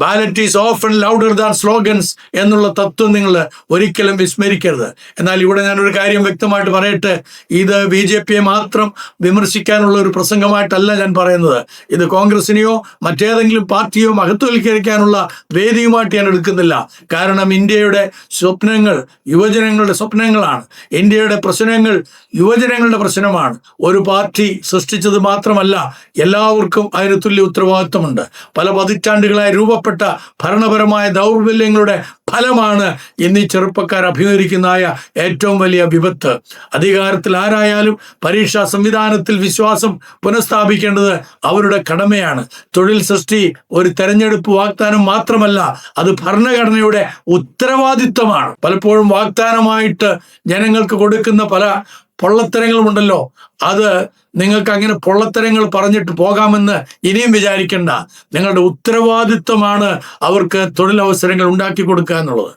Ballot is often louder than slogans എന്നുള്ള തത്വം നിങ്ങൾ ഒരിക്കലും വിസ്മരിക്കരുത്. എന്നാൽ ഇവിടെ ഞാനൊരു കാര്യം വ്യക്തമായിട്ട് പറയട്ടെ, ഇത് BJP മാത്രം വിമർശിക്കാനുള്ള ഒരു പ്രസംഗമായിട്ടല്ല ഞാൻ പറയുന്നത്. ഇത് കോൺഗ്രസിനെയോ മറ്റേതെങ്കിലും പാർട്ടിയോ മഹത്വവൽക്കരിക്കാനുള്ള വേദിയുമായിട്ട് ഞാൻ എടുക്കുന്നില്ല. കാരണം ഇന്ത്യയുടെ സ്വപ്നങ്ങൾ യുവജനങ്ങളുടെ സ്വപ്നങ്ങളാണ്. ഇന്ത്യയുടെ പ്രശ്നങ്ങൾ യുവജനങ്ങളുടെ പ്രശ്നമാണ്. ഒരു പാർട്ടി സൃഷ്ടിച്ചത് മാത്രമല്ല, എല്ലാവർക്കും അതിന് തുല്യ ഉത്തരവാദിത്വമുണ്ട്. പല പതിറ്റാണ്ടുകളായി രൂപപ്പെട്ട ഭരണപരമായ ദൗർബല്യങ്ങളുടെ ഫലമാണ് ഇന്ന് ഈ ചെറുപ്പക്കാർ അഭിമുഖീകരിക്കുന്നതായ ഏറ്റവും വലിയ വിപത്ത്. അധികാരത്തിൽ ആരായാലും പരീക്ഷാ സംവിധാനത്തിൽ വിശ്വാസം പുനഃസ്ഥാപിക്കേണ്ടത് അവരുടെ കടമയാണ്. തൊഴിൽ സൃഷ്ടി ഒരു തെരഞ്ഞെടുപ്പ് വാഗ്ദാനം മാത്രമല്ല, അത് ഭരണഘടനയുടെ ഉത്തരവാദിത്വമാണ്. പലപ്പോഴും വാഗ്ദാനമായിട്ട് ജനങ്ങൾക്ക് കൊടുക്കുന്ന പല പൊള്ളത്തരങ്ങളുമുണ്ടല്ലോ, അത് നിങ്ങൾക്ക് അങ്ങനെ പൊള്ളത്തരങ്ങൾ പറഞ്ഞിട്ട് പോകാമെന്ന് ഇനിയും വിചാരിക്കേണ്ട. നിങ്ങളുടെ ഉത്തരവാദിത്വമാണ് അവർക്ക് തൊഴിലവസരങ്ങൾ ഉണ്ടാക്കി കൊടുക്കുക എന്നുള്ളത്.